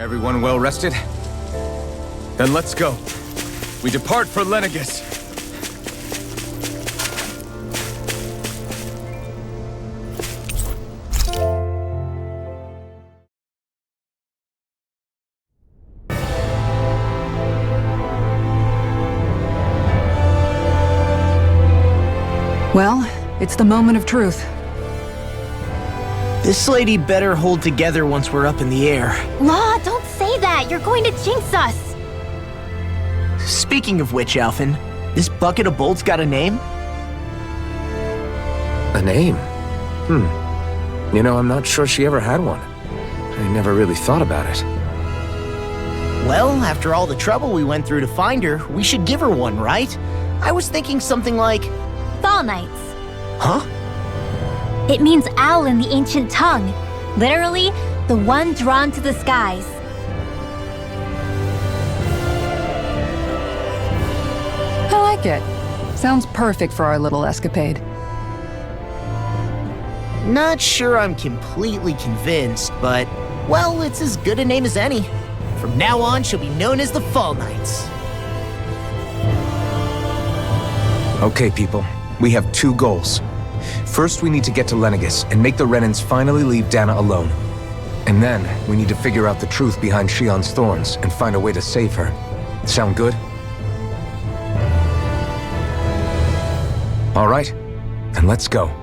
Everyone well rested? Then let's go. We depart for Lenegis. Well, it's the moment of truth. This lady better hold together once we're up in the air. Law, don't say that! You're going to jinx us! Speaking of which, Alphen, this bucket of bolts got a name? A name? You know, I'm not sure she ever had one. I never really thought about it. Well, after all the trouble we went through to find her, we should give her one, right? I was thinking something like... Fall Knights. Huh? It means owl in the ancient tongue. Literally, the one drawn to the skies. I like it. Sounds perfect for our little escapade. Not sure I'm completely convinced, but, well, it's as good a name as any. From now on, she'll be known as the Fall Knights. Okay, people. We have two goals. First, we need to get to Lenegis and make the Renans finally leave Dana alone. And then, we need to figure out the truth behind Shionne's thorns and find a way to save her. Sound good? All right, then let's go.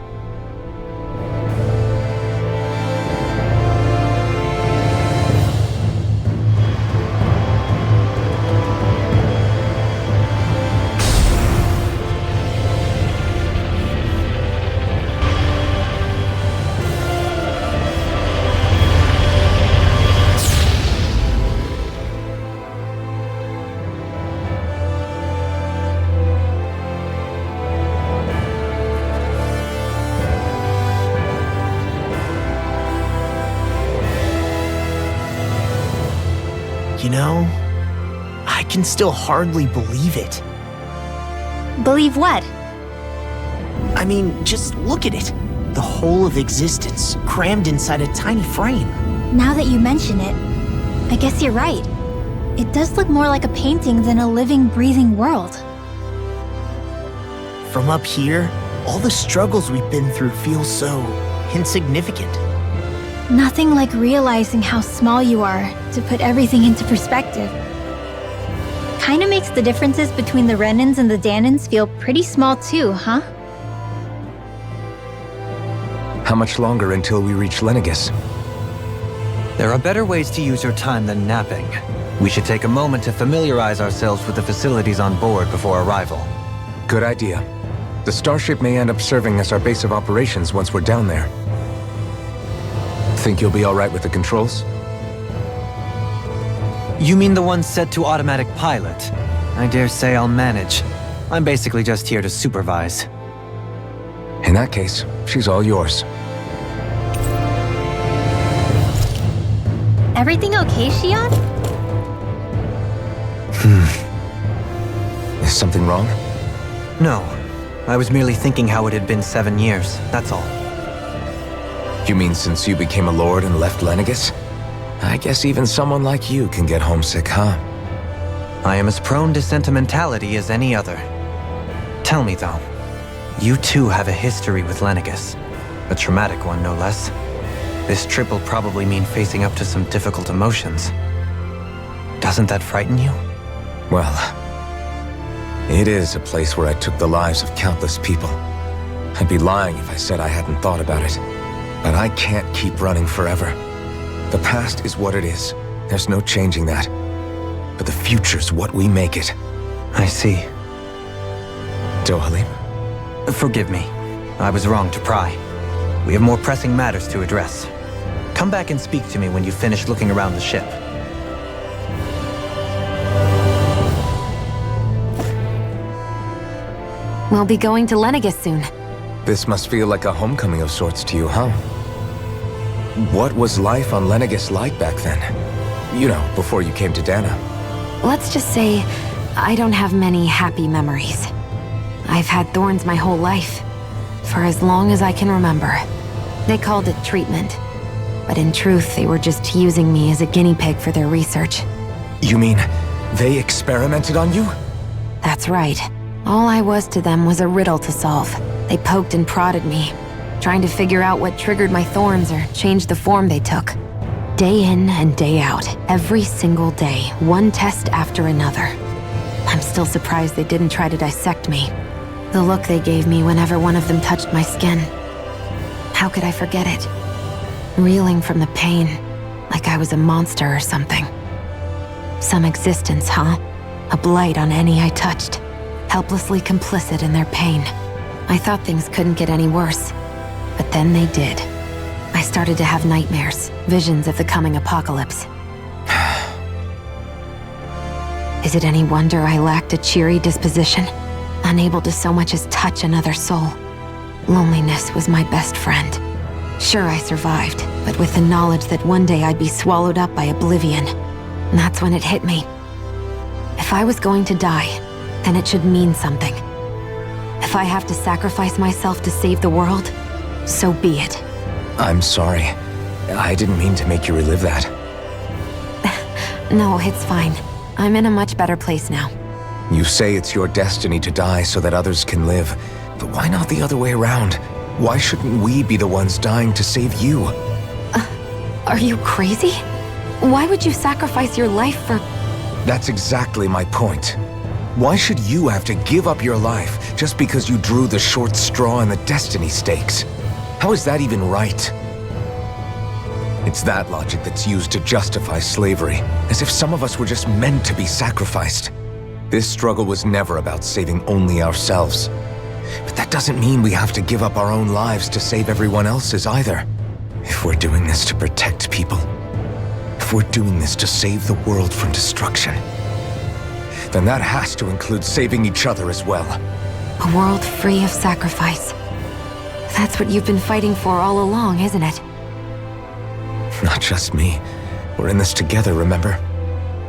You know, I can still hardly believe it. Believe what? I mean, just look at it. The whole of existence, crammed inside a tiny frame. Now that you mention it, I guess you're right. It does look more like a painting than a living, breathing world. From up here, all the struggles we've been through feel so insignificant. Nothing like realizing how small you are to put everything into perspective. Kinda makes the differences between the Renans and the Danans feel pretty small too, huh? How much longer until we reach Lenegis? There are better ways to use your time than napping. We should take a moment to familiarize ourselves with the facilities on board before arrival. Good idea. The starship may end up serving as our base of operations once we're down there. Think you'll be all right with the controls? You mean the one set to automatic pilot? I dare say I'll manage. I'm basically just here to supervise. In that case, she's all yours. Everything okay, Shionne? Is something wrong? No. I was merely thinking how it had been 7 years, that's all. You mean since you became a lord and left Lenegis? I guess even someone like you can get homesick, huh? I am as prone to sentimentality as any other. Tell me though, you too have a history with Lenegis. A traumatic one, no less. This trip will probably mean facing up to some difficult emotions. Doesn't that frighten you? Well, it is a place where I took the lives of countless people. I'd be lying if I said I hadn't thought about it. But I can't keep running forever. The past is what it is. There's no changing that. But the future's what we make it. I see. Dohalim? Forgive me. I was wrong to pry. We have more pressing matters to address. Come back and speak to me when you finish looking around the ship. We'll be going to Lenegis soon. This must feel like a homecoming of sorts to you, huh? What was life on Lenegis like back then? You know, before you came to Dana. Let's just say, I don't have many happy memories. I've had thorns my whole life, for as long as I can remember. They called it treatment. but in truth, they were just using me as a guinea pig for their research. You mean they experimented on you? That's right. All I was to them was a riddle to solve. They poked and prodded me, trying to figure out what triggered my thorns or changed the form they took. Day in and day out, every single day, one test after another. I'm still surprised they didn't try to dissect me. The look they gave me whenever one of them touched my skin. How could I forget it? Reeling from the pain, like I was a monster or something. Some existence, huh? A blight on any I touched, helplessly complicit in their pain. I thought things couldn't get any worse, but then they did. I started to have nightmares, visions of the coming apocalypse. Is it any wonder I lacked a cheery disposition, unable to so much as touch another soul? Loneliness was my best friend. Sure, I survived, but with the knowledge that one day I'd be swallowed up by oblivion. And that's when it hit me. If I was going to die, then it should mean something. If I have to sacrifice myself to save the world, so be it. I'm sorry. I didn't mean to make you relive that. No, it's fine. I'm in a much better place now. You say it's your destiny to die so that others can live, but why not the other way around? Why shouldn't we be the ones dying to save you? Are you crazy? Why would you sacrifice your life for... That's exactly my point. Why should you have to give up your life just because you drew the short straw in the destiny stakes? How is that even right? It's that logic that's used to justify slavery, as if some of us were just meant to be sacrificed. This struggle was never about saving only ourselves. But that doesn't mean we have to give up our own lives to save everyone else's either. If we're doing this to protect people, if we're doing this to save the world from destruction, then that has to include saving each other as well. A world free of sacrifice. That's what you've been fighting for all along, isn't it? Not just me. We're in this together, remember?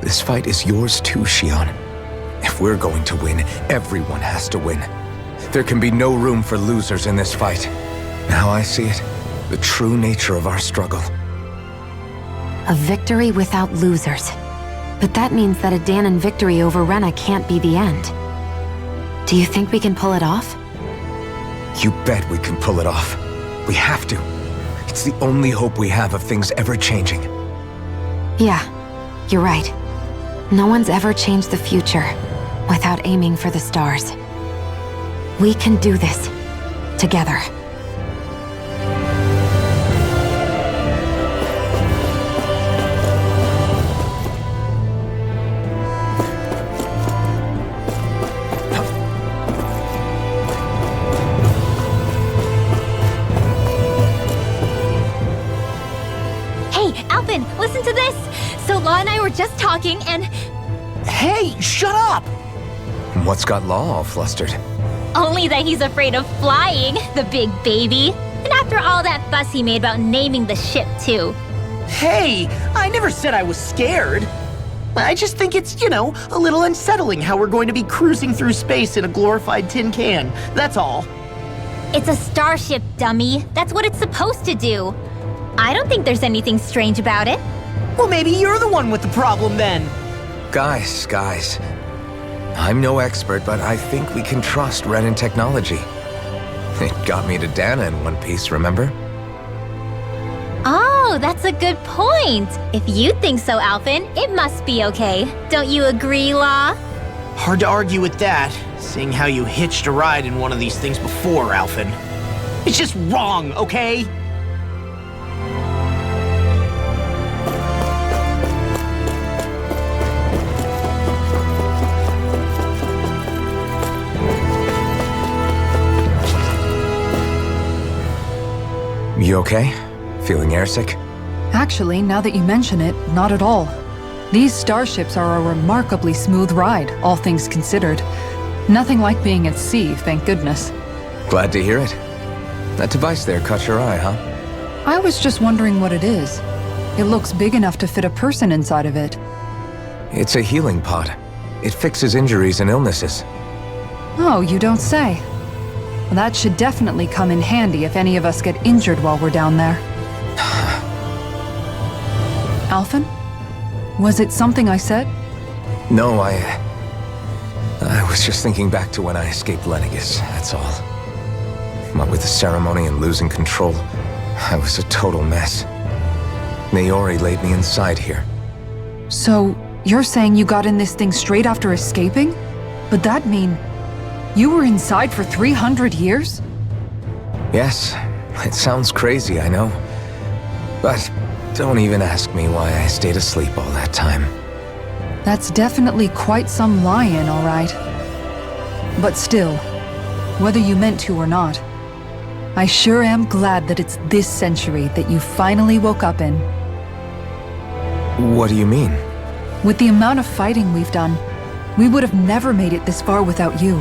This fight is yours too, Shionne. If we're going to win, everyone has to win. There can be no room for losers in this fight. Now I see it, the true nature of our struggle. A victory without losers. But that means that a Danon victory over Rena can't be the end. Do you think we can pull it off? You bet we can pull it off. We have to. It's the only hope we have of things ever changing. Yeah, you're right. No one's ever changed the future without aiming for the stars. We can do this together. Hey, Alphen, listen to this! So Law and I were just talking and... Hey, shut up! What's got Law all flustered? Only that he's afraid of flying, the big baby. And after all that fuss he made about naming the ship, too. Hey, I never said I was scared. I just think it's, a little unsettling how we're going to be cruising through space in a glorified tin can. That's all. It's a starship, dummy. That's what it's supposed to do. I don't think there's anything strange about it. Well, maybe you're the one with the problem then. Guys. I'm no expert, but I think we can trust Renan technology. It got me to Dana in one piece, remember? Oh, that's a good point. If you think so, Alphen, it must be okay. Don't you agree, Law? Hard to argue with that, seeing how you hitched a ride in one of these things before, Alphen. It's just wrong, okay? You okay? Feeling airsick? Actually, now that you mention it, not at all. These starships are a remarkably smooth ride, all things considered. Nothing like being at sea, thank goodness. Glad to hear it. That device there caught your eye, huh? I was just wondering what it is. It looks big enough to fit a person inside of it. It's a healing pod. It fixes injuries and illnesses. Oh, you don't say. Well, that should definitely come in handy if any of us get injured while we're down there. Alphen? Was it something I said? No, I was just thinking back to when I escaped Lennigus, that's all. What with the ceremony and losing control, I was a total mess. Naori laid me inside here. So, you're saying you got in this thing straight after escaping? But that mean you were inside for 300 years? Yes, it sounds crazy, I know. But don't even ask me why I stayed asleep all that time. That's definitely quite some lie-in, all right. But still, whether you meant to or not, I sure am glad that it's this century that you finally woke up in. What do you mean? With the amount of fighting we've done, we would have never made it this far without you.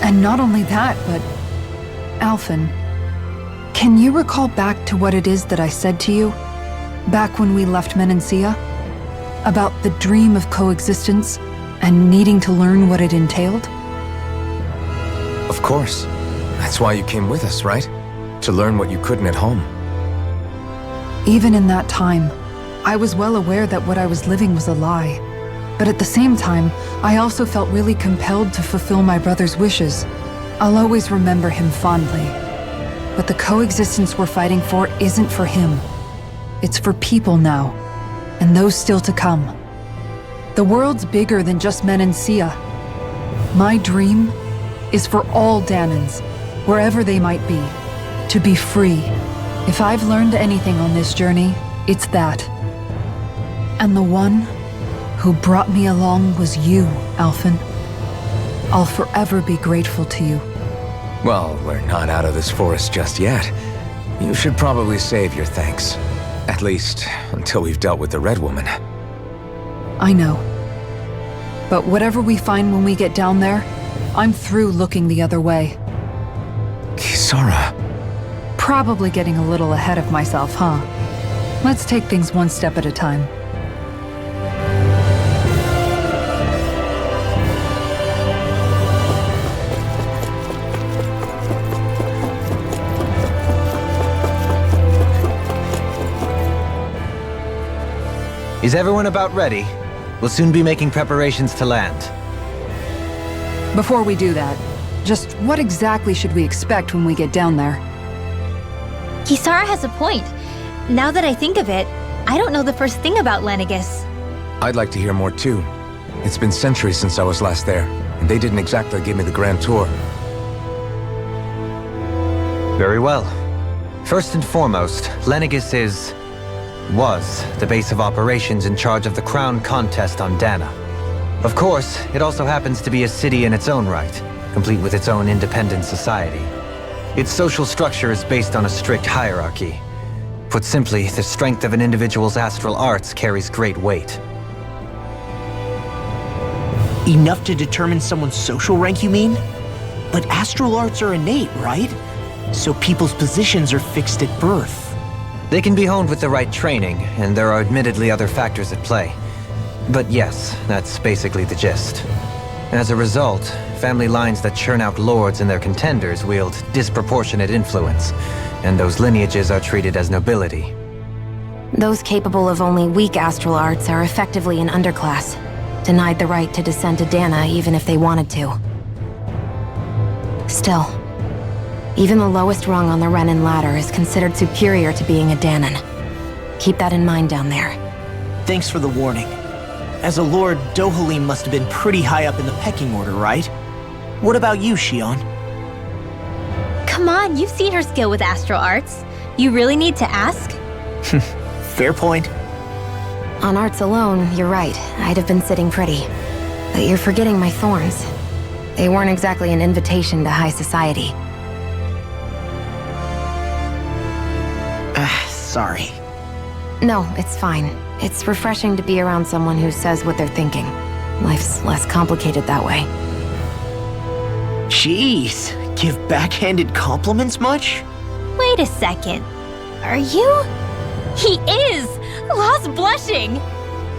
And not only that, but... Alphen, can you recall back to what it is that I said to you? Back when we left Menancia? About the dream of coexistence and needing to learn what it entailed? Of course. That's why you came with us, right? To learn what you couldn't at home. Even in that time, I was well aware that what I was living was a lie. But at the same time, I also felt really compelled to fulfill my brother's wishes. I'll always remember him fondly. But the coexistence we're fighting for isn't for him. It's for people now, and those still to come. The world's bigger than just Menancia. My dream is for all Danans, wherever they might be, to be free. If I've learned anything on this journey, it's that. And the one who brought me along was you, Alphen. I'll forever be grateful to you. Well, we're not out of this forest just yet. You should probably save your thanks. At least, until we've dealt with the Red Woman. I know. But whatever we find when we get down there, I'm through looking the other way. Kisara. Probably getting a little ahead of myself, huh? Let's take things one step at a time. Is everyone about ready? We'll soon be making preparations to land. Before we do that, just what exactly should we expect when we get down there? Kisara has a point. Now that I think of it, I don't know the first thing about Lennigus. I'd like to hear more too. It's been centuries since I was last there, and they didn't exactly give me the grand tour. Very well. First and foremost, Lennigus was the base of operations in charge of the crown contest on Dana. Of course, it also happens to be a city in its own right, complete with its own independent society. Its social structure is based on a strict hierarchy. Put simply, the strength of an individual's astral arts carries great weight. Enough to determine someone's social rank, you mean? But astral arts are innate, right? So people's positions are fixed at birth. They can be honed with the right training, and there are admittedly other factors at play. But yes, that's basically the gist. As a result, family lines that churn out lords and their contenders wield disproportionate influence, and those lineages are treated as nobility. Those capable of only weak astral arts are effectively an underclass, denied the right to descend to Dana even if they wanted to. Still, even the lowest rung on the Renin ladder is considered superior to being a Danan. Keep that in mind down there. Thanks for the warning. As a lord, Dohalim must have been pretty high up in the pecking order, right? What about you, Shionne? Come on, you've seen her skill with astral arts. You really need to ask? Fair point. On arts alone, you're right. I'd have been sitting pretty. But you're forgetting my thorns. They weren't exactly an invitation to high society. Sorry. No, it's fine. It's refreshing to be around someone who says what they're thinking. Life's less complicated that way. Jeez, give backhanded compliments much? Wait a second. Are you? He is! Lost blushing!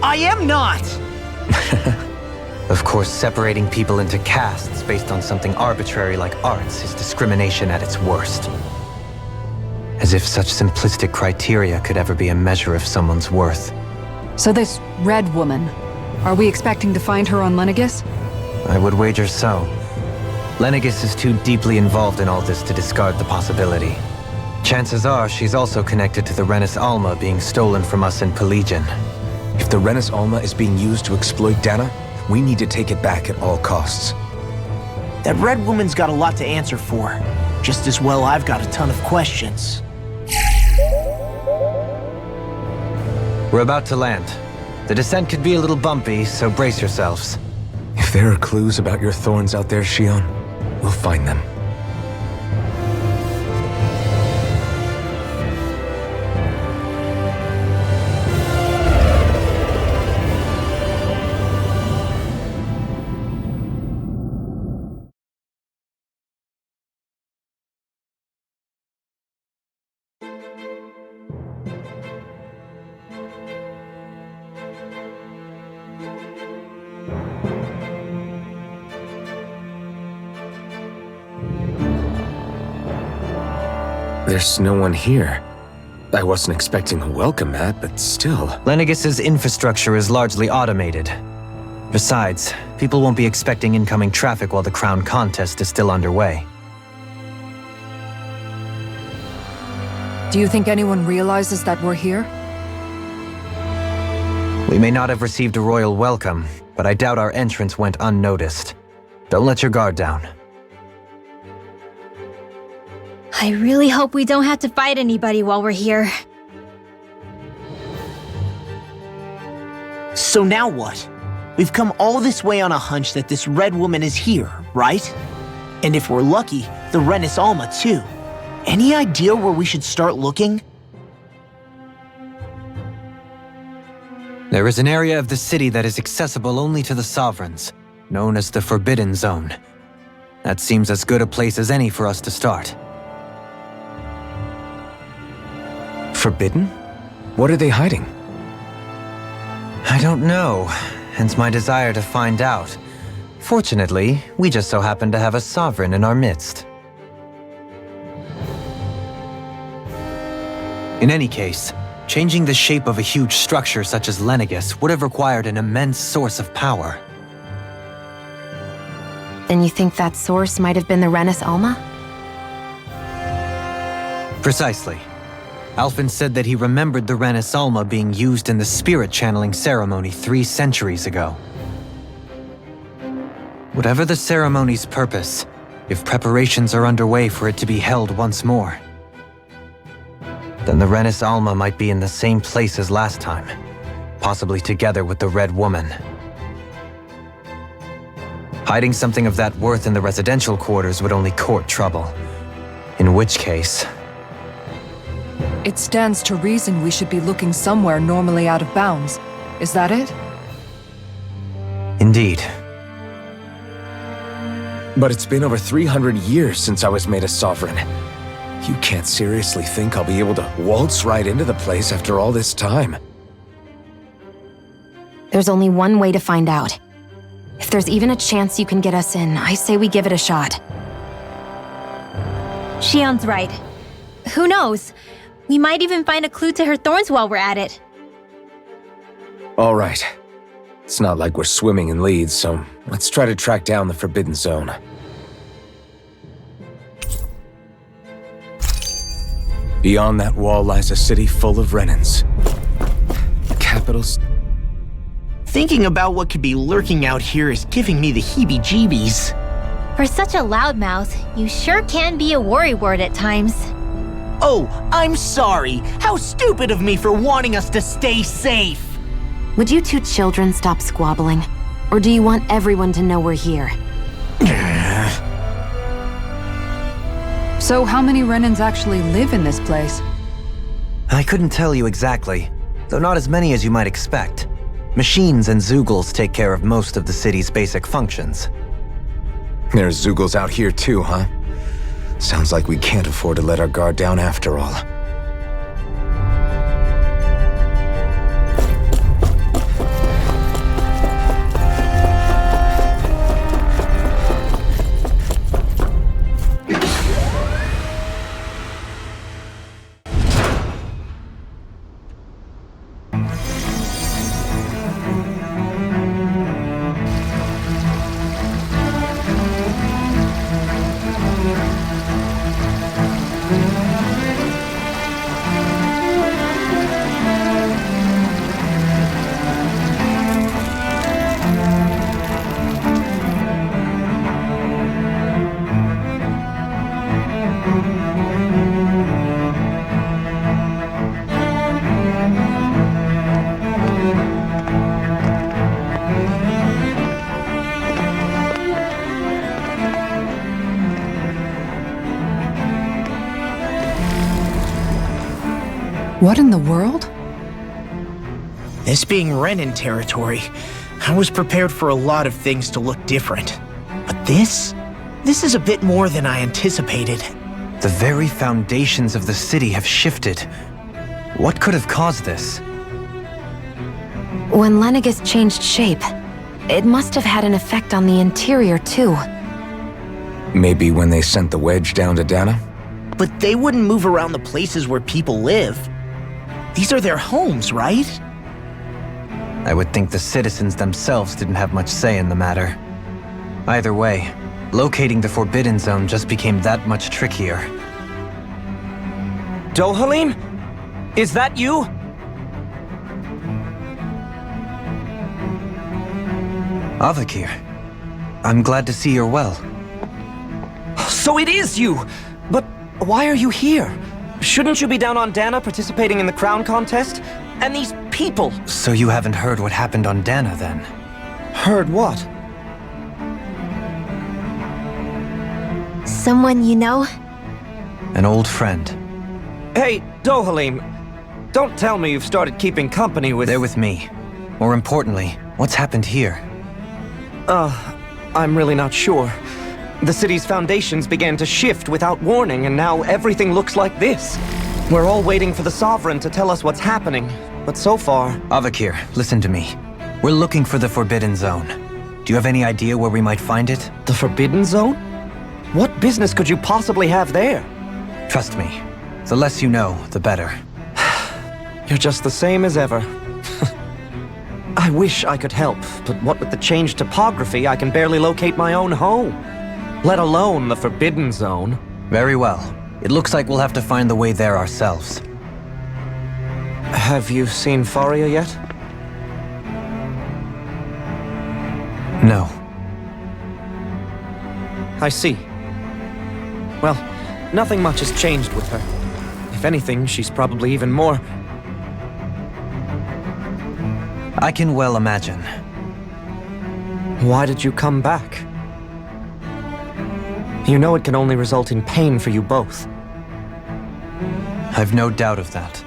I am not! Of course, separating people into castes based on something arbitrary like arts is discrimination at its worst. As if such simplistic criteria could ever be a measure of someone's worth. So this red woman, are we expecting to find her on Lenegis? I would wager so. Lenegis is too deeply involved in all this to discard the possibility. Chances are she's also connected to the Renis Alma being stolen from us in Pelegion. If the Renis Alma is being used to exploit Dana, we need to take it back at all costs. That red woman's got a lot to answer for. Just as well I've got a ton of questions. We're about to land. The descent could be a little bumpy, so brace yourselves. If there are clues about your thorns out there, Shionne, we'll find them. There's no one here. I wasn't expecting a welcome mat, but still. Lenegis's infrastructure is largely automated. Besides, people won't be expecting incoming traffic while the crown contest is still underway. Do you think anyone realizes that we're here? We may not have received a royal welcome, but I doubt our entrance went unnoticed. Don't let your guard down. I really hope we don't have to fight anybody while we're here. So now what? We've come all this way on a hunch that this red woman is here, right? And if we're lucky, the Renis Alma too. Any idea where we should start looking? There is an area of the city that is accessible only to the sovereigns, known as the Forbidden Zone. That seems as good a place as any for us to start. Forbidden? What are they hiding? I don't know, hence my desire to find out. Fortunately, we just so happen to have a sovereign in our midst. In any case, changing the shape of a huge structure such as Lenegis would have required an immense source of power. Then you think that source might have been the Renis Alma? Precisely. Alphen said that he remembered the Renis Alma being used in the spirit channeling ceremony 3 centuries ago. Whatever the ceremony's purpose, if preparations are underway for it to be held once more, then the Renis Alma might be in the same place as last time, possibly together with the Red Woman. Hiding something of that worth in the residential quarters would only court trouble. In which case... It stands to reason we should be looking somewhere normally out of bounds. Is that it? Indeed. But it's been over 300 years since I was made a sovereign. You can't seriously think I'll be able to waltz right into the place after all this time. There's only one way to find out. If there's even a chance you can get us in, I say we give it a shot. Shionne's right. Who knows? We might even find a clue to her thorns while we're at it. All right. It's not like we're swimming in leads, so let's try to track down the Forbidden Zone. Beyond that wall lies a city full of Renins. Capitals. Thinking about what could be lurking out here is giving me the heebie-jeebies. For such a loudmouth, you sure can be a worrywart at times. Oh, I'm sorry. How stupid of me for wanting us to stay safe. Would you two children stop squabbling? Or do you want everyone to know we're here? So how many Renins actually live in this place? I couldn't tell you exactly, though not as many as you might expect. Machines and Zeugles take care of most of the city's basic functions. There's Zeugles out here too, huh? Sounds like we can't afford to let our guard down after all. What in the world? This being Renin territory, I was prepared for a lot of things to look different. But this is a bit more than I anticipated. The very foundations of the city have shifted. What could have caused this? When Lenegis changed shape, it must have had an effect on the interior too. Maybe when they sent the wedge down to Dana? But they wouldn't move around the places where people live. These are their homes, right? I would think the citizens themselves didn't have much say in the matter. Either way, locating the Forbidden Zone just became that much trickier. Dohalim? Is that you? Avakir, I'm glad to see you're well. So it is you! But why are you here? Shouldn't you be down on Dana participating in the crown contest? And these people! So you haven't heard what happened on Dana then? Heard what? Someone you know? An old friend. Hey, Dohalim, don't tell me you've started keeping company with... They're with me. More importantly, what's happened here? I'm really not sure. The city's foundations began to shift without warning, and now everything looks like this. We're all waiting for the Sovereign to tell us what's happening, but so far... Avakir, listen to me. We're looking for the Forbidden Zone. Do you have any idea where we might find it? The Forbidden Zone? What business could you possibly have there? Trust me. The less you know, the better. You're just the same as ever. I wish I could help, but what with the changed topography, I can barely locate my own home. Let alone the Forbidden Zone. Very well. It looks like we'll have to find the way there ourselves. Have you seen Faria yet? No. I see. Well, nothing much has changed with her. If anything, she's probably even more... I can well imagine. Why did you come back? You know it can only result in pain for you both. I've no doubt of that.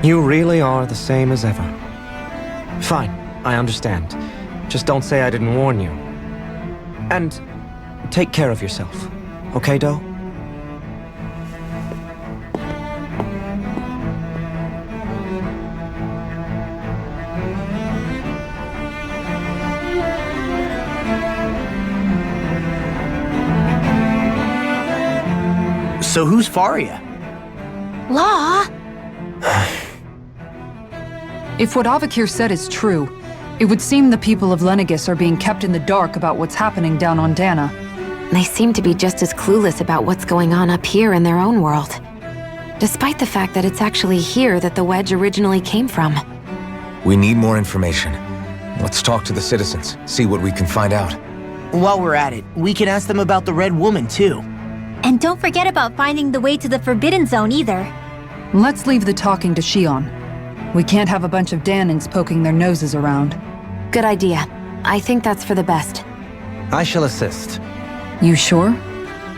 You really are the same as ever. Fine, I understand. Just don't say I didn't warn you. And take care of yourself. Okay, Do? So who's Faria? Law? If what Avakir said is true, it would seem the people of Lenegis are being kept in the dark about what's happening down on Dana. They seem to be just as clueless about what's going on up here in their own world. Despite the fact that it's actually here that the wedge originally came from. We need more information. Let's talk to the citizens, see what we can find out. While we're at it, we can ask them about the Red Woman, too. And don't forget about finding the way to the Forbidden Zone either. Let's leave the talking to Shionne. We can't have a bunch of Danans poking their noses around. Good idea. I think that's for the best. I shall assist. You sure?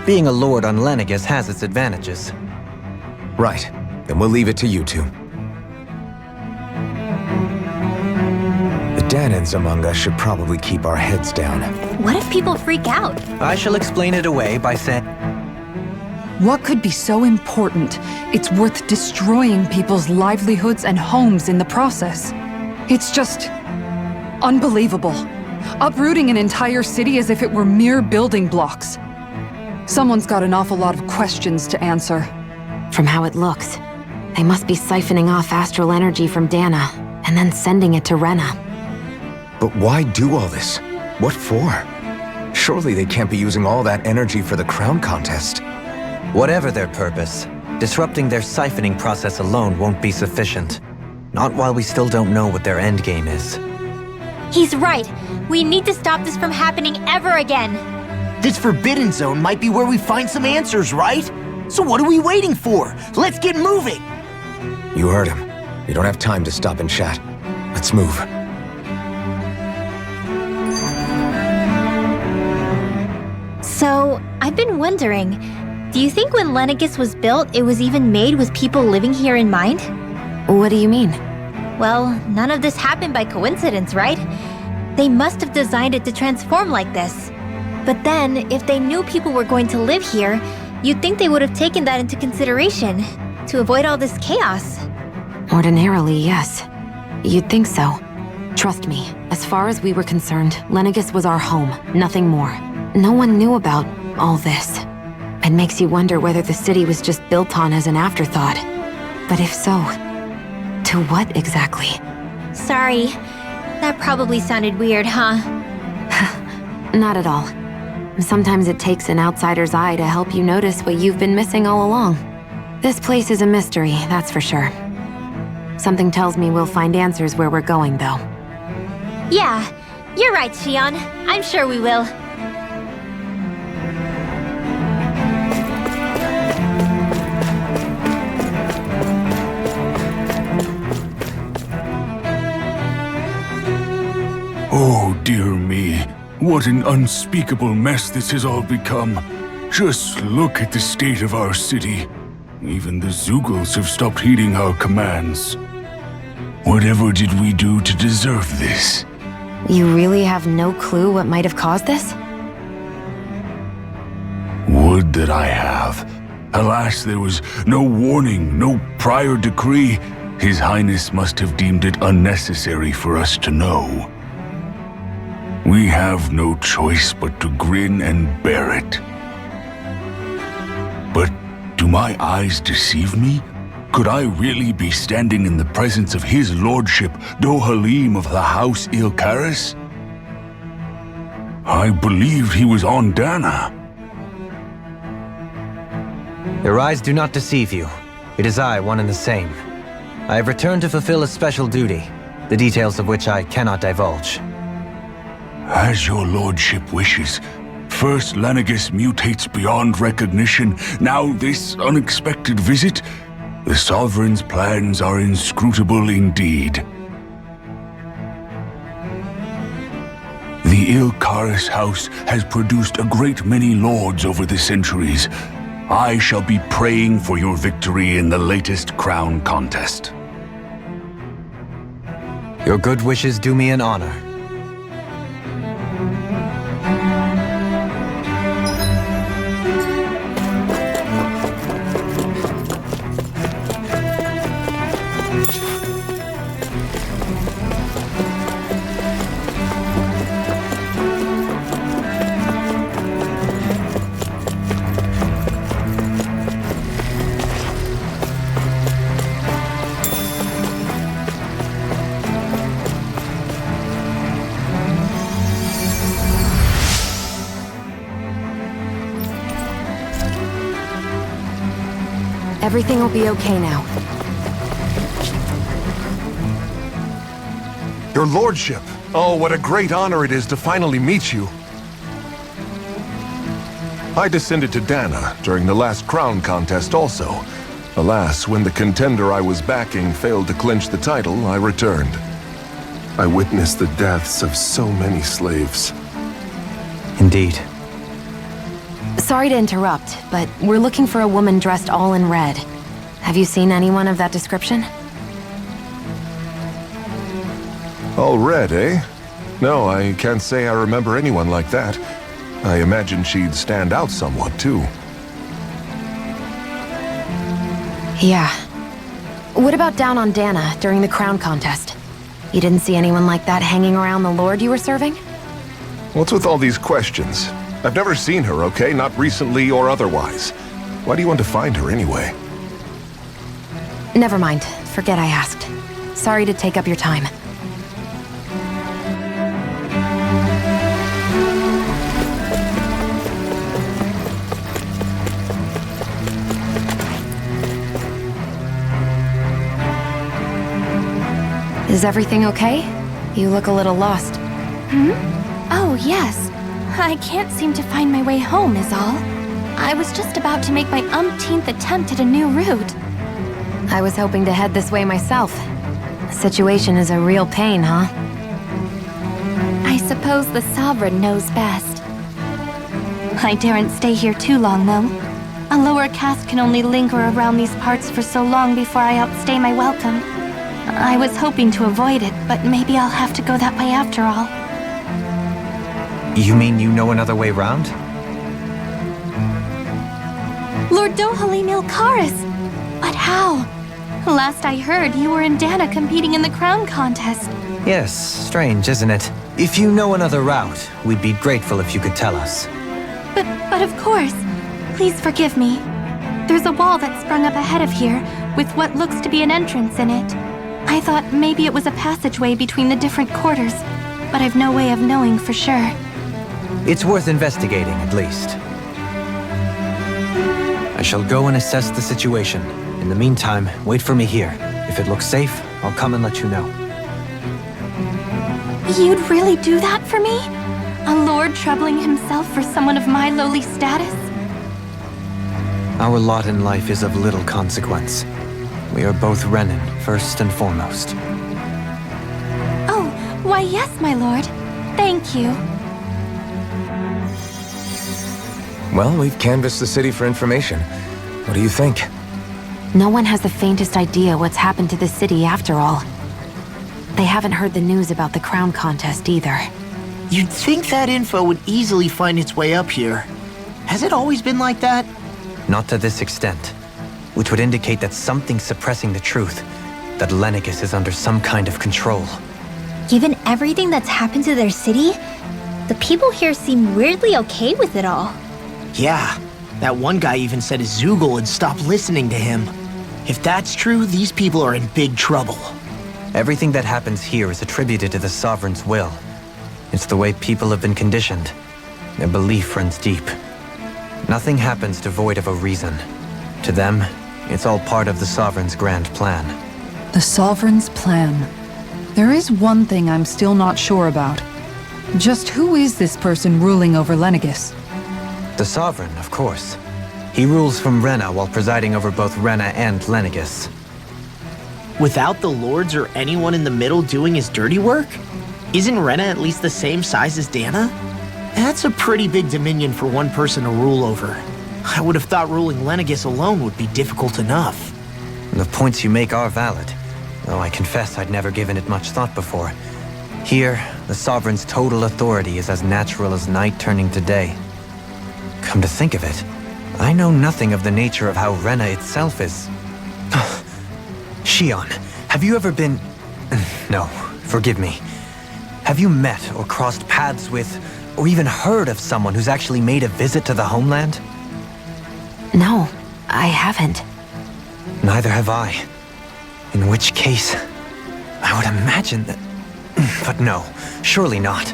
Being a lord on Lenegis has its advantages. Right. Then we'll leave it to you two. The Danans among us should probably keep our heads down. What if people freak out? I shall explain it away by saying... What could be so important? It's worth destroying people's livelihoods and homes in the process. It's just... unbelievable. Uprooting an entire city as if it were mere building blocks. Someone's got an awful lot of questions to answer. From how it looks, they must be siphoning off astral energy from Dana, and then sending it to Rena. But why do all this? What for? Surely they can't be using all that energy for the crown contest. Whatever their purpose, disrupting their siphoning process alone won't be sufficient. Not while we still don't know what their endgame is. He's right. We need to stop this from happening ever again. This Forbidden Zone might be where we find some answers, right? So what are we waiting for? Let's get moving! You heard him. We don't have time to stop and chat. Let's move. So, I've been wondering, Do you think when Lenegis was built, it was even made with people living here in mind? What do you mean? Well, none of this happened by coincidence, right? They must have designed it to transform like this. But then, if they knew people were going to live here, you'd think they would have taken that into consideration to avoid all this chaos. Ordinarily, yes. You'd think so. Trust me, as far as we were concerned, Lenegis was our home, nothing more. No one knew about all this. It makes you wonder whether the city was just built on as an afterthought. But if so, to what exactly? Sorry, that probably sounded weird, huh? Not at all. Sometimes it takes an outsider's eye to help you notice what you've been missing all along. This place is a mystery, that's for sure. Something tells me we'll find answers where we're going, though. Yeah, you're right, Shionne. I'm sure we will. Oh, dear me. What an unspeakable mess this has all become. Just look at the state of our city. Even the Zeugles have stopped heeding our commands. Whatever did we do to deserve this? You really have no clue what might have caused this? Would that I have. Alas, there was no warning, no prior decree. His Highness must have deemed it unnecessary for us to know. We have no choice but to grin and bear it. But do my eyes deceive me? Could I really be standing in the presence of his lordship, Dohalim of the House Ilkaris? I believed he was on Dana. Your eyes do not deceive you. It is I, one and the same. I have returned to fulfill a special duty, the details of which I cannot divulge. As your lordship wishes. First Lenegis mutates beyond recognition, now this unexpected visit. The Sovereign's plans are inscrutable indeed. The Ilkaris house has produced a great many lords over the centuries. I shall be praying for your victory in the latest crown contest. Your good wishes do me an honor. Everything will be okay now. Your lordship! Oh, what a great honor it is to finally meet you. I descended to Dana during the last crown contest also. Alas, when the contender I was backing failed to clinch the title, I returned. I witnessed the deaths of so many slaves. Indeed. Sorry to interrupt, but we're looking for a woman dressed all in red. Have you seen anyone of that description? All red, eh? No, I can't say I remember anyone like that. I imagine she'd stand out somewhat, too. Yeah. What about down on Dana during the crown contest? You didn't see anyone like that hanging around the lord you were serving? What's with all these questions? I've never seen her, okay? Not recently or otherwise. Why do you want to find her anyway? Never mind. Forget I asked. Sorry to take up your time. Is everything okay? You look a little lost. Oh, yes. I can't seem to find my way home, is all. I was just about to make my umpteenth attempt at a new route. I was hoping to head this way myself. The situation is a real pain, huh? I suppose the Sovereign knows best. I daren't stay here too long, though. A lower caste can only linger around these parts for so long before I outstay my welcome. I was hoping to avoid it, but maybe I'll have to go that way after all. You mean you know another way round? Lord Dohalim Ilkaris! But how? Last I heard, you were in Dana competing in the crown contest. Yes, strange, isn't it? If you know another route, we'd be grateful if you could tell us. But of course. Please forgive me. There's a wall that sprung up ahead of here, with what looks to be an entrance in it. I thought maybe it was a passageway between the different quarters, but I've no way of knowing for sure. It's worth investigating, at least. I shall go and assess the situation. In the meantime, wait for me here. If it looks safe, I'll come and let you know. You'd really do that for me? A lord troubling himself for someone of my lowly status? Our lot in life is of little consequence. We are both Renin, first and foremost. Oh, why yes, my lord. Thank you. Well, we've canvassed the city for information. What do you think? No one has the faintest idea what's happened to the city after all. They haven't heard the news about the crown contest either. You'd think that info would easily find its way up here. Has it always been like that? Not to this extent, which would indicate that something's suppressing the truth, that Lenegis is under some kind of control. Given everything that's happened to their city, the people here seem weirdly okay with it all. Yeah, that one guy even said his Zoogle had stopped listening to him. If that's true, these people are in big trouble. Everything that happens here is attributed to the Sovereign's will. It's the way people have been conditioned. Their belief runs deep. Nothing happens devoid of a reason. To them, it's all part of the Sovereign's grand plan. The Sovereign's plan. There is one thing I'm still not sure about. Just who is this person ruling over Lenegis? The Sovereign, of course. He rules from Rena while presiding over both Rena and Lenegis. Without the lords or anyone in the middle doing his dirty work? Isn't Rena at least the same size as Dana? That's a pretty big dominion for one person to rule over. I would have thought ruling Lenegis alone would be difficult enough. The points you make are valid, though I confess I'd never given it much thought before. Here, the Sovereign's total authority is as natural as night turning to day. Come to think of it, I know nothing of the nature of how Rena itself is. Shionne, have you ever been... No, forgive me. Have you met or crossed paths with, or even heard of someone who's actually made a visit to the homeland? No, I haven't. Neither have I. In which case, I would imagine that... But no, surely not.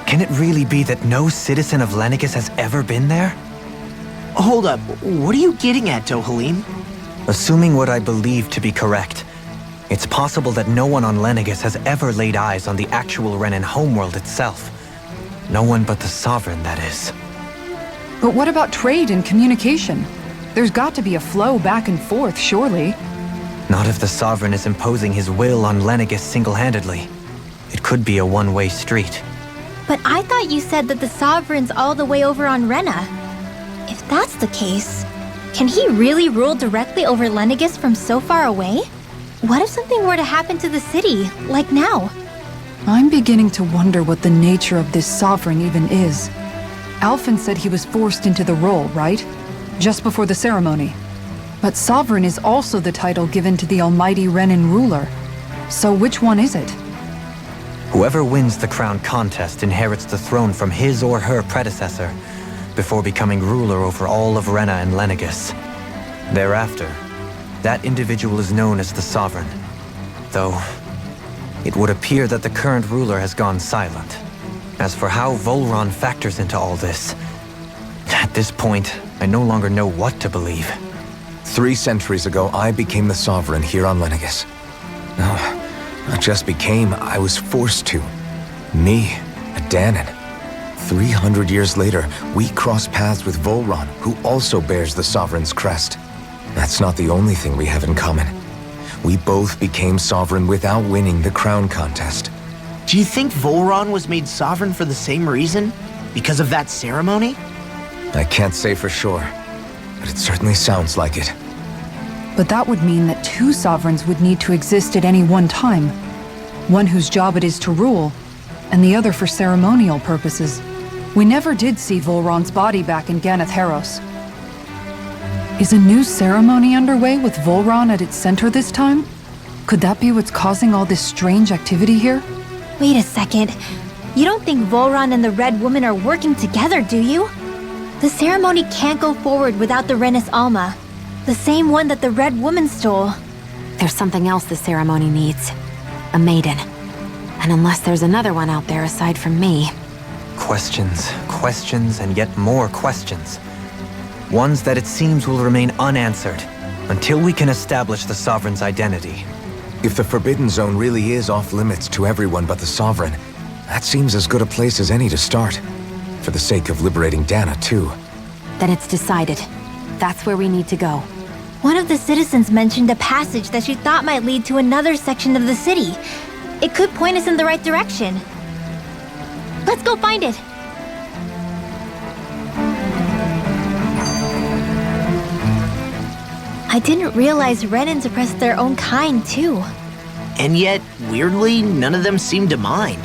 Can it really be that no citizen of Lenegis has ever been there? Hold up, what are you getting at, Dohalim? Assuming what I believe to be correct, it's possible that no one on Lenegis has ever laid eyes on the actual Renin homeworld itself. No one but the Sovereign, that is. But what about trade and communication? There's got to be a flow back and forth, surely. Not if the Sovereign is imposing his will on Lenegis single-handedly. It could be a one-way street. But I thought you said that the Sovereign's all the way over on Rena. If that's the case, can he really rule directly over Lenegis from so far away? What if something were to happen to the city, like now? I'm beginning to wonder what the nature of this Sovereign even is. Alphen said he was forced into the role, right? Just before the ceremony. But Sovereign is also the title given to the almighty Renin ruler. So which one is it? Whoever wins the crown contest inherits the throne from his or her predecessor, before becoming ruler over all of Rena and Lenegis. Thereafter, that individual is known as the Sovereign. Though, it would appear that the current ruler has gone silent. As for how Volron factors into all this, at this point, I no longer know what to believe. 3 centuries ago, I became the Sovereign here on Lenegis. No, not just became, I was forced to. Me, a Danon. 300 years later, we cross paths with Volron, who also bears the Sovereign's crest. That's not the only thing we have in common. We both became Sovereign without winning the crown contest. Do you think Volron was made Sovereign for the same reason? Because of that ceremony? I can't say for sure. but it certainly sounds like it. But that would mean that two sovereigns would need to exist at any one time. One whose job it is to rule, and the other for ceremonial purposes. We never did see Volron's body back in Ganath Haros. Is a new ceremony underway with Volron at its center this time? Could that be what's causing all this strange activity here? Wait a second. You don't think Volron and the Red Woman are working together, do you? The ceremony can't go forward without the Renis Alma. The same one that the Red Woman stole. There's something else the ceremony needs. A maiden. And unless there's another one out there aside from me... Questions, questions, and yet more questions. Ones that it seems will remain unanswered until we can establish the Sovereign's identity. If the Forbidden Zone really is off-limits to everyone but the Sovereign, that seems as good a place as any to start. For the sake of liberating Dana, too. Then it's decided. That's where we need to go. One of the citizens mentioned a passage that she thought might lead to another section of the city. It could point us in the right direction. Let's go find it! I didn't realize Renans oppressed their own kind, too. And yet, weirdly, none of them seem to mind.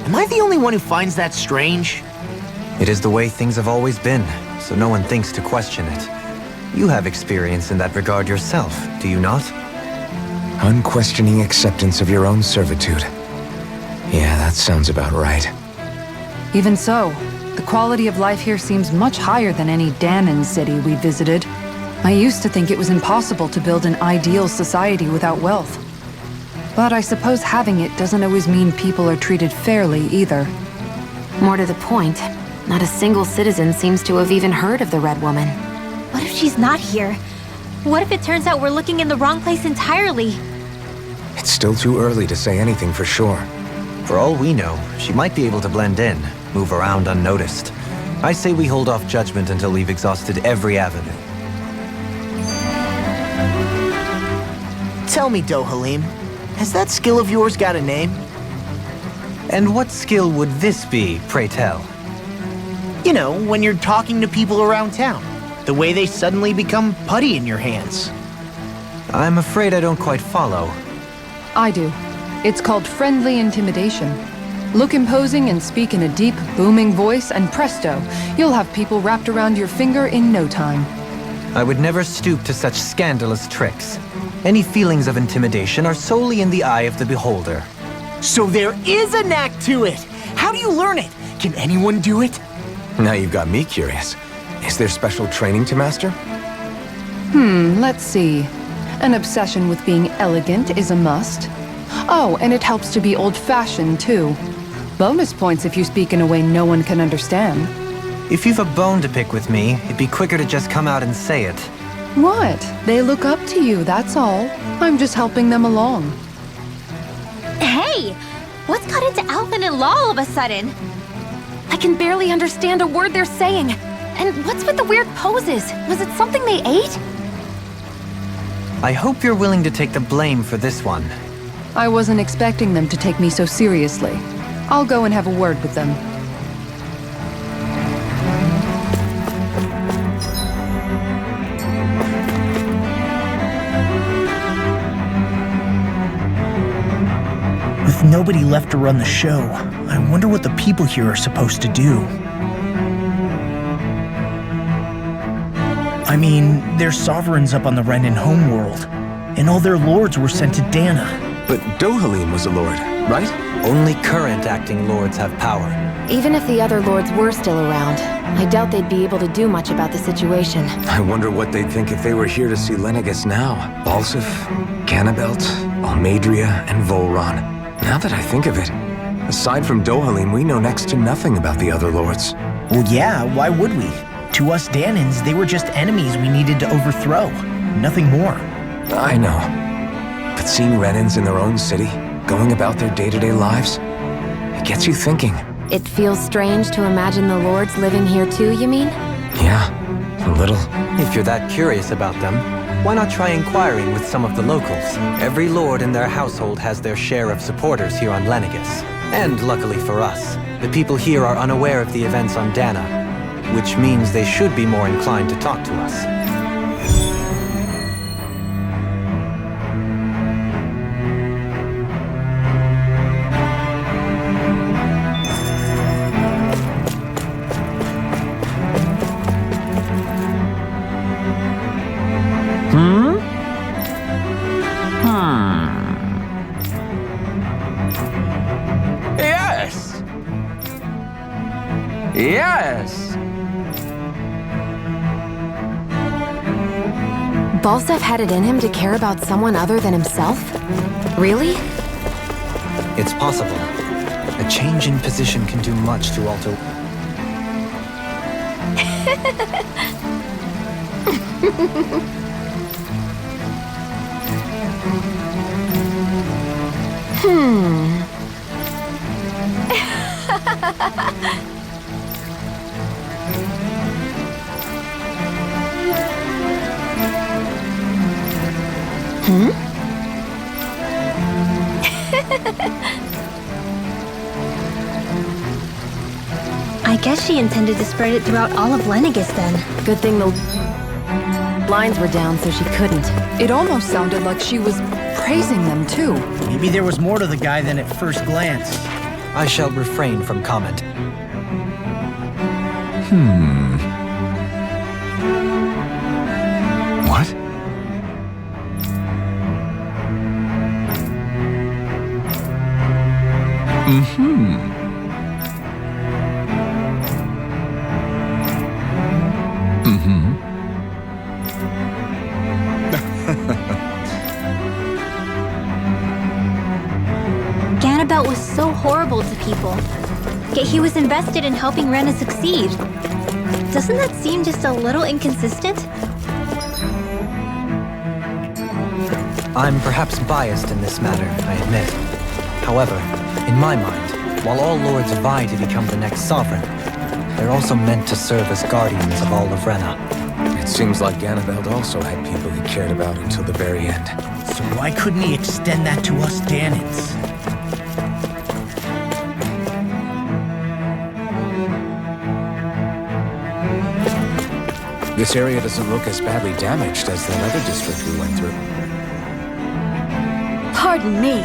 Am I the only one who finds that strange? It is the way things have always been, so no one thinks to question it. You have experience in that regard yourself, do you not? Unquestioning acceptance of your own servitude. Yeah, that sounds about right. Even so, the quality of life here seems much higher than any Danon city we visited. I used to think it was impossible to build an ideal society without wealth. But I suppose having it doesn't always mean people are treated fairly either. More to the point, not a single citizen seems to have even heard of the Red Woman. What if she's not here? What if it turns out we're looking in the wrong place entirely? It's still too early to say anything for sure. For all we know, she might be able to blend in, move around unnoticed. I say we hold off judgment until we've exhausted every avenue. Tell me, Dohalim, has that skill of yours got a name? And what skill would this be, pray tell? You know, when you're talking to people around town. The way they suddenly become putty in your hands. I'm afraid I don't quite follow. I do. It's called friendly intimidation. Look imposing and speak in a deep, booming voice, and presto, you'll have people wrapped around your finger in no time. I would never stoop to such scandalous tricks. Any feelings of intimidation are solely in the eye of the beholder. So there is a knack to it! How do you learn it? Can anyone do it? Now you've got me curious. Is there special training to master? Let's see. An obsession with being elegant is a must. Oh, and it helps to be old-fashioned, too. Bonus points if you speak in a way no one can understand. If you've a bone to pick with me, it'd be quicker to just come out and say it. What? They look up to you, that's all. I'm just helping them along. Hey! What's got into Alphen and Law all of a sudden? I can barely understand a word they're saying. And what's with the weird poses? Was it something they ate? I hope you're willing to take the blame for this one. I wasn't expecting them to take me so seriously. I'll go and have a word with them. With nobody left to run the show, I wonder what the people here are supposed to do. I mean, they're sovereigns up on the Renan homeworld, and all their lords were sent to Dana. But Dohalim was a lord, right? Only current acting lords have power. Even if the other lords were still around, I doubt they'd be able to do much about the situation. I wonder what they'd think if they were here to see Lenegis now. Balsif, Cannabelt, Almadria, and Volron. Now that I think of it, aside from Dohalim, we know next to nothing about the other lords. Well, yeah, why would we? To us Danans, they were just enemies we needed to overthrow. Nothing more. I know. But seeing Renans in their own city, going about their day-to-day lives, it gets you thinking. It feels strange to imagine the lords living here too, you mean? Yeah, a little. If you're that curious about them, why not try inquiring with some of the locals? Every lord in their household has their share of supporters here on Lenegis. And luckily for us, the people here are unaware of the events on Dana, which means they should be more inclined to talk to us. Yes! Balsef had it in him to care about someone other than himself? Really? It's possible. A change in position can do much to alter... I guess she intended to spread it throughout all of Lenegis then. Good thing the lines were down so she couldn't. It almost sounded like she was praising them too. Maybe there was more to the guy than at first glance. I shall refrain from comment. What? Ganabelt was so horrible to people, yet he was invested in helping Rena succeed. Doesn't that seem just a little inconsistent? I'm perhaps biased in this matter, I admit. However, in my mind, while all lords vie to become the next sovereign, they're also meant to serve as guardians of all of Rena. It seems like Ganabelt also had people he cared about until the very end. So why couldn't he extend that to us Danans? This area doesn't look as badly damaged as that other district we went through. Pardon me.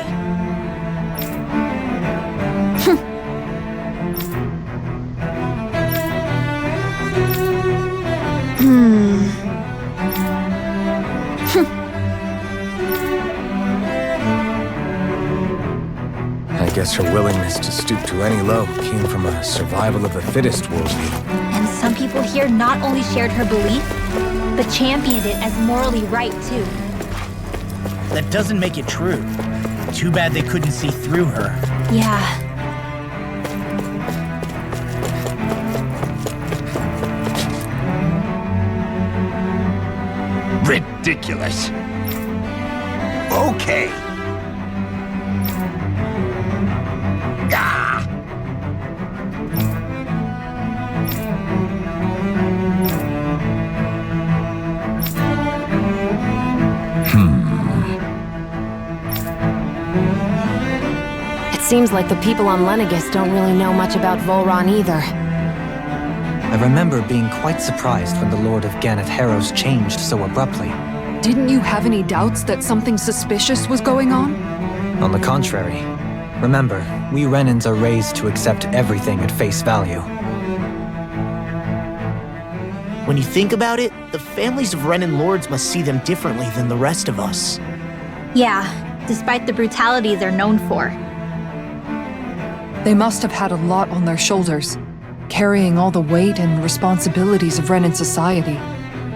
I guess her willingness to stoop to any low came from a survival of the fittest worldview. And some people here not only shared her belief, but championed it as morally right too. That doesn't make it true. Too bad they couldn't see through her. Yeah. Ridiculous. Okay. Ah! It seems like the people on Lenegis don't really know much about Volron either. I remember being quite surprised when the Lord of Ganath Harrows changed so abruptly. Didn't you have any doubts that something suspicious was going on? On the contrary. Remember, we Renans are raised to accept everything at face value. When you think about it, the families of Renan lords must see them differently than the rest of us. Yeah, despite the brutality they're known for. They must have had a lot on their shoulders, carrying all the weight and responsibilities of Renan society.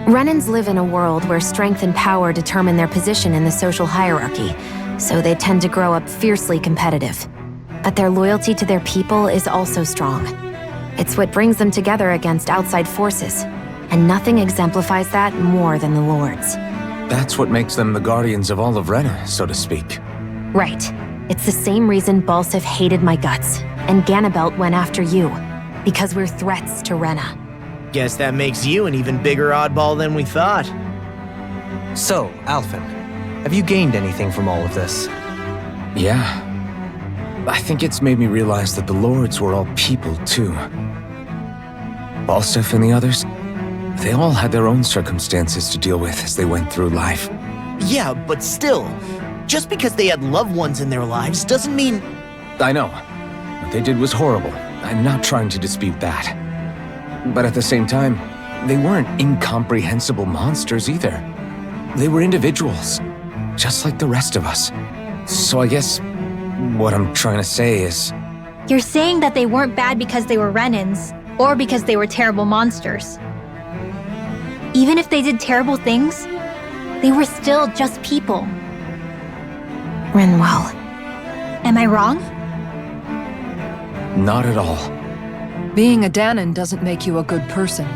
Renans live in a world where strength and power determine their position in the social hierarchy, so they tend to grow up fiercely competitive. But their loyalty to their people is also strong. It's what brings them together against outside forces, and nothing exemplifies that more than the Lords. That's what makes them the guardians of all of Rena, so to speak. Right. It's the same reason Balsef hated my guts, and Ganabelt went after you, because we're threats to Rena. Guess that makes you an even bigger oddball than we thought. So, Alphen, have you gained anything from all of this? Yeah. I think it's made me realize that the Lords were all people, too. Balsef and the others, they all had their own circumstances to deal with as they went through life. Yeah, but still, just because they had loved ones in their lives doesn't mean... I know. What they did was horrible. I'm not trying to dispute that. But at the same time, they weren't incomprehensible monsters either. They were individuals, just like the rest of us. So I guess what I'm trying to say is... You're saying that they weren't bad because they were Renans, or because they were terrible monsters. Even if they did terrible things, they were still just people. Rinwell. Am I wrong? Not at all. Being a Danon doesn't make you a good person.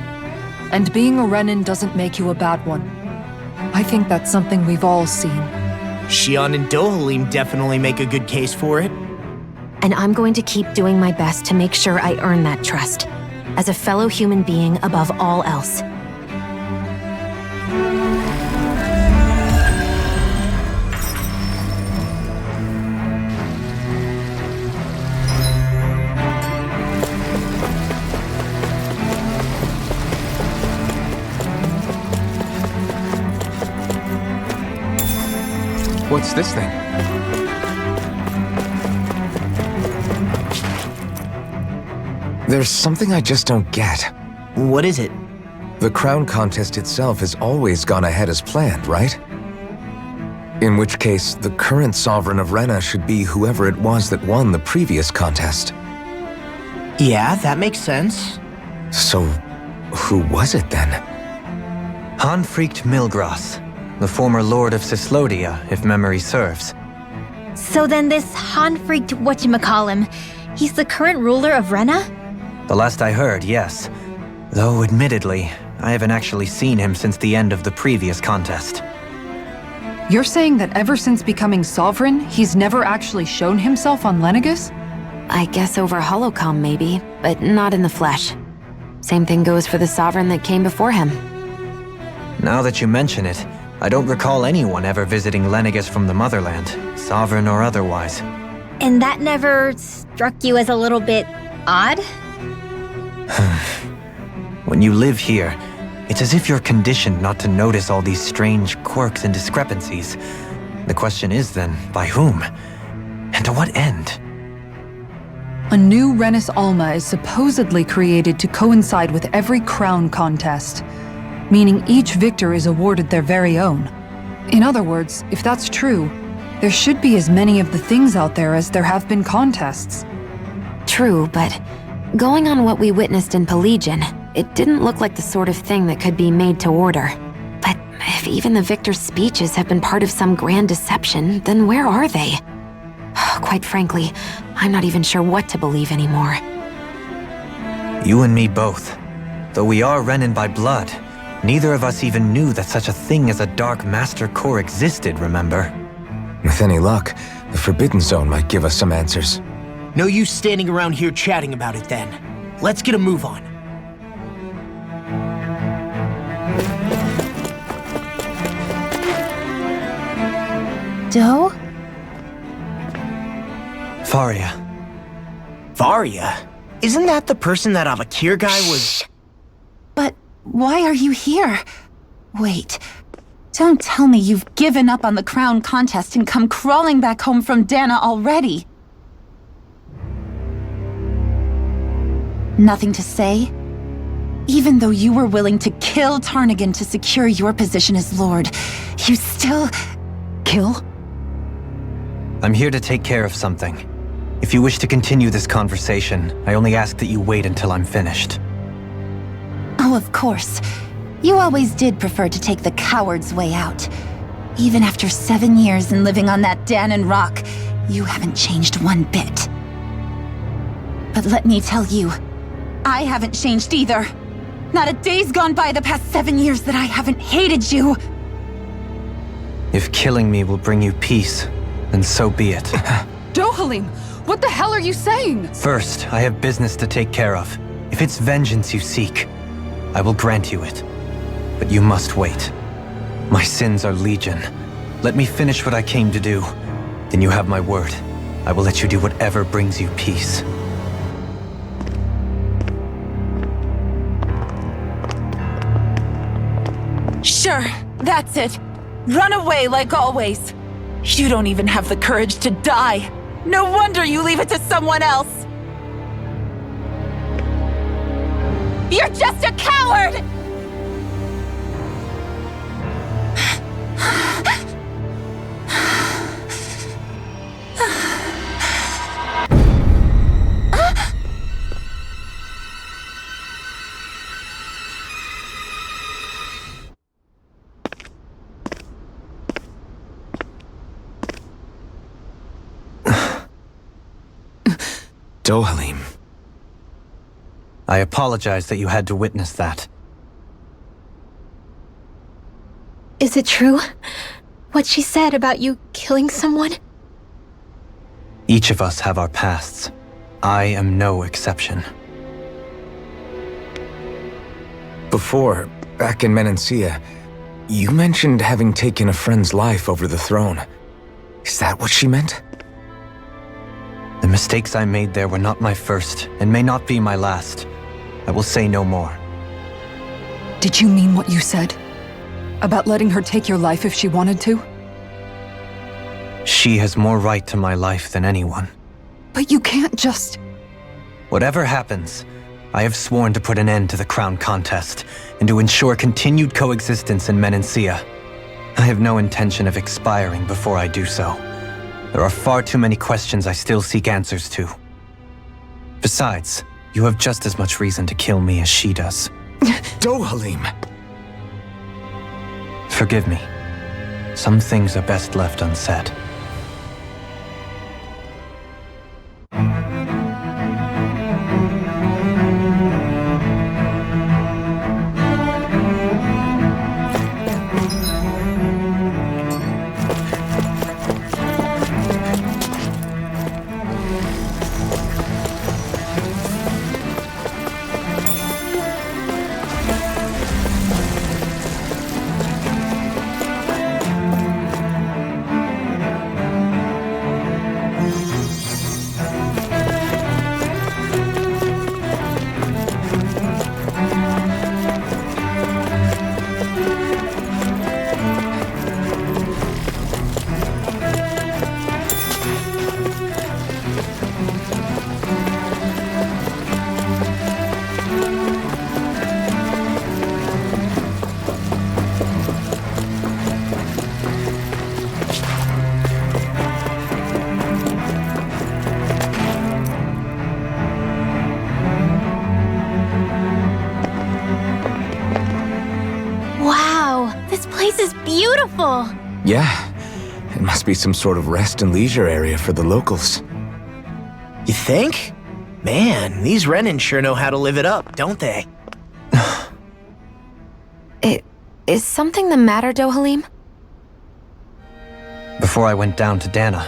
And being a Renin doesn't make you a bad one. I think that's something we've all seen. Shionne and Dohalim definitely make a good case for it. And I'm going to keep doing my best to make sure I earn that trust. As a fellow human being above all else. What's this thing? There's something I just don't get. What is it? The crown contest itself has always gone ahead as planned, right? In which case, the current sovereign of Rena should be whoever it was that won the previous contest. Yeah, that makes sense. So, who was it then? Hanfrikt Milgras, the former lord of Cislodia, if memory serves. So then this Hanfrikt whatchamacallem, he's the current ruler of Rena? The last I heard, yes. Though, admittedly, I haven't actually seen him since the end of the previous contest. You're saying that ever since becoming sovereign, he's never actually shown himself on Lenegis? I guess over holocom maybe, but not in the flesh. Same thing goes for the sovereign that came before him. Now that you mention it, I don't recall anyone ever visiting Lenegis from the motherland, sovereign or otherwise. And that never struck you as a little bit odd? When you live here, it's as if you're conditioned not to notice all these strange quirks and discrepancies. The question is then, by whom? And to what end? A new Renis Alma is supposedly created to coincide with every crown contest, meaning each victor is awarded their very own. In other words, if that's true, there should be as many of the things out there as there have been contests. True, but going on what we witnessed in Pelagian, it didn't look like the sort of thing that could be made to order. But if even the victor's speeches have been part of some grand deception, then where are they? Quite frankly, I'm not even sure what to believe anymore. You and me both. Though we are Renin by blood, neither of us even knew that such a thing as a Dark Master Core existed, remember? With any luck, the Forbidden Zone might give us some answers. No use standing around here chatting about it then. Let's get a move on. Doe? Faria. Varia? Isn't that the person that Avakir guy was— But why are you here? Wait. Don't tell me you've given up on the crown contest and come crawling back home from Dana already. Nothing to say? Even though you were willing to kill Tarnigan to secure your position as Lord, you still— Kill? I'm here to take care of something. If you wish to continue this conversation, I only ask that you wait until I'm finished. Oh, of course. You always did prefer to take the coward's way out. Even after 7 years and living on that Danon rock, you haven't changed one bit. But let me tell you, I haven't changed either. Not a day's gone by the past 7 years that I haven't hated you. If killing me will bring you peace, then so be it. Dohalim, what the hell are you saying? First, I have business to take care of. If it's vengeance you seek, I will grant you it. But you must wait. My sins are legion. Let me finish what I came to do. Then you have my word. I will let you do whatever brings you peace. Sure, that's it. Run away like always. You don't even have the courage to die. No wonder you leave it to someone else. You're just a coward! Dohalim. I apologize that you had to witness that. Is it true? What she said about you killing someone? Each of us have our pasts. I am no exception. Before, back in Menancia, you mentioned having taken a friend's life over the throne. Is that what she meant? The mistakes I made there were not my first, and may not be my last. I will say no more. Did you mean what you said? About letting her take your life if she wanted to? She has more right to my life than anyone. But you can't just... Whatever happens, I have sworn to put an end to the crown contest, and to ensure continued coexistence in Menancia. I have no intention of expiring before I do so. There are far too many questions I still seek answers to. Besides, you have just as much reason to kill me as she does. Dohalim! Forgive me. Some things are best left unsaid. Beautiful! Yeah, it must be some sort of rest and leisure area for the locals. You think? Man, these Renin sure know how to live it up, don't they? Is something the matter, Dohalim? Before I went down to Dana,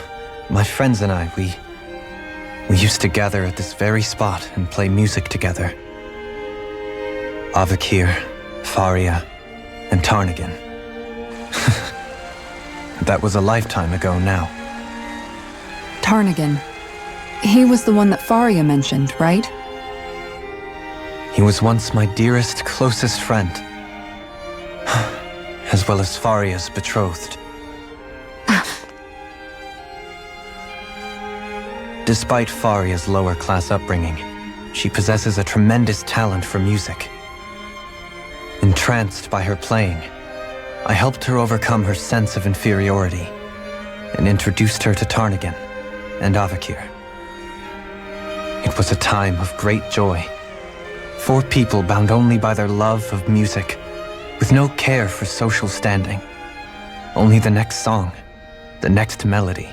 my friends and I, we used to gather at this very spot and play music together. Avakir, Faria, and Tarnagan. That was a lifetime ago now. Tarnagan. He was the one that Faria mentioned, right? He was once my dearest, closest friend. As well as Faria's betrothed. Despite Faria's lower-class upbringing, she possesses a tremendous talent for music. Entranced by her playing, I helped her overcome her sense of inferiority and introduced her to Tarnagan and Avakir. It was a time of great joy. 4 people bound only by their love of music, with no care for social standing. Only the next song, the next melody.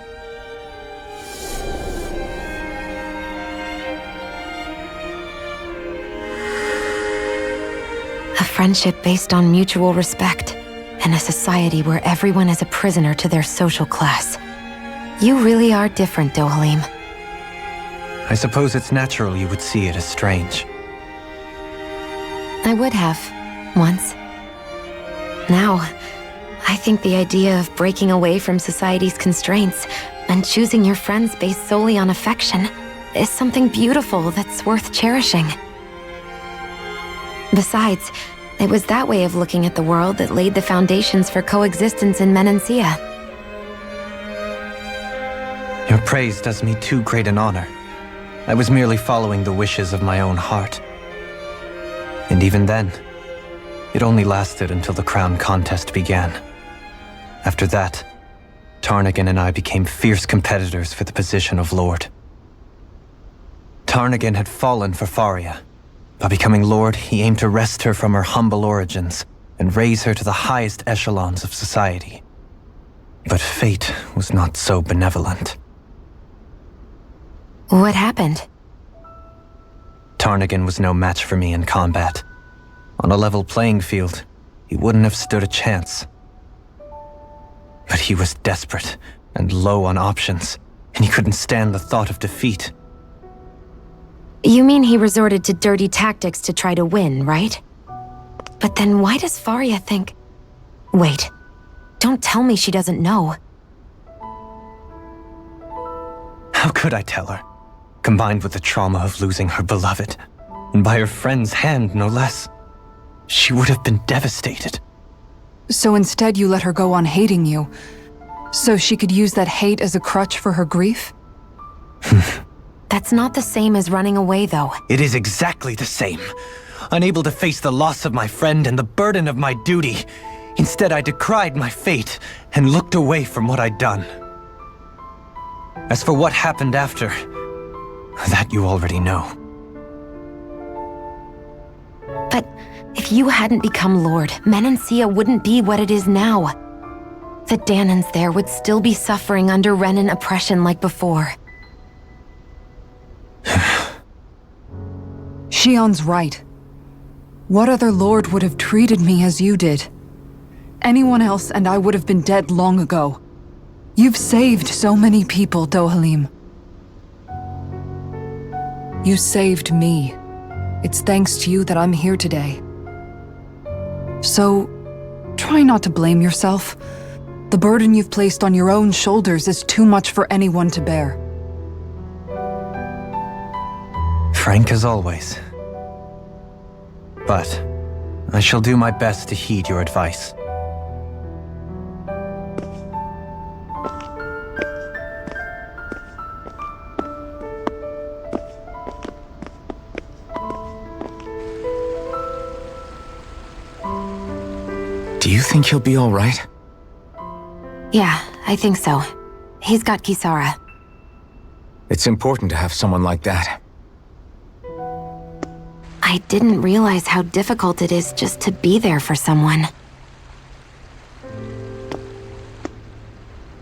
A friendship based on mutual respect, and a society where everyone is a prisoner to their social class. You really are different, Dohalim. I suppose it's natural you would see it as strange. I would have, once. Now, I think the idea of breaking away from society's constraints and choosing your friends based solely on affection is something beautiful that's worth cherishing. Besides, it was that way of looking at the world that laid the foundations for coexistence in Menancia. Your praise does me too great an honor. I was merely following the wishes of my own heart. And even then, it only lasted until the crown contest began. After that, Tarnagan and I became fierce competitors for the position of Lord. Tarnagan had fallen for Faria. By becoming Lord, he aimed to wrest her from her humble origins and raise her to the highest echelons of society. But fate was not so benevolent. What happened? Carnigan was no match for me in combat. On a level playing field, he wouldn't have stood a chance. But he was desperate and low on options, and he couldn't stand the thought of defeat. You mean he resorted to dirty tactics to try to win, right? But then why does Faria think... Wait, don't tell me she doesn't know. How could I tell her? Combined with the trauma of losing her beloved, and by her friend's hand, no less, she would have been devastated. So instead you let her go on hating you, so she could use that hate as a crutch for her grief? That's not the same as running away, though. It is exactly the same. Unable to face the loss of my friend and the burden of my duty, instead I decried my fate and looked away from what I'd done. As for what happened after, that you already know. But if you hadn't become Lord, Menancia wouldn't be what it is now. The Danans there would still be suffering under Renan oppression like before. Shionne's right. What other lord would have treated me as you did? Anyone else and I would have been dead long ago. You've saved so many people, Dohalim. You saved me. It's thanks to you that I'm here today. So, try not to blame yourself. The burden you've placed on your own shoulders is too much for anyone to bear. Frank as always. But I shall do my best to heed your advice. Do you think he'll be all right? Yeah, I think so. He's got Kisara. It's important to have someone like that. I didn't realize how difficult it is just to be there for someone.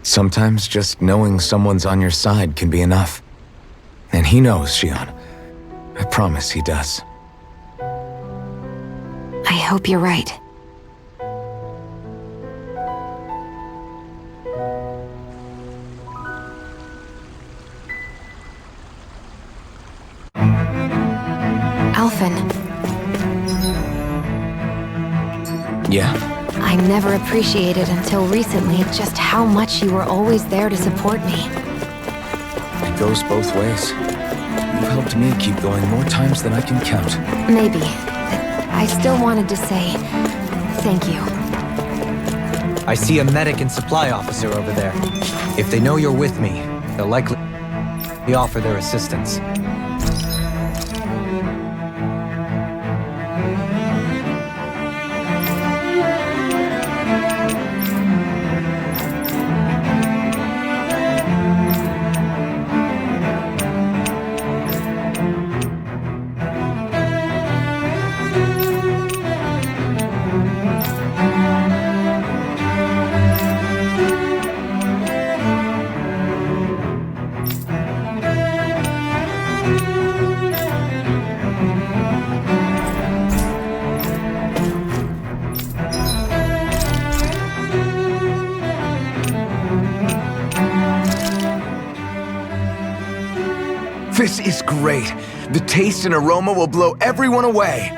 Sometimes just knowing someone's on your side can be enough. And he knows, Shionne. I promise he does. I hope you're right. Alphen. Yeah? I never appreciated until recently just how much you were always there to support me. It goes both ways. You've helped me keep going more times than I can count. Maybe. I still wanted to say thank you. I see a medic and supply officer over there. If they know you're with me, they'll likely offer their assistance. This is great. The taste and aroma will blow everyone away.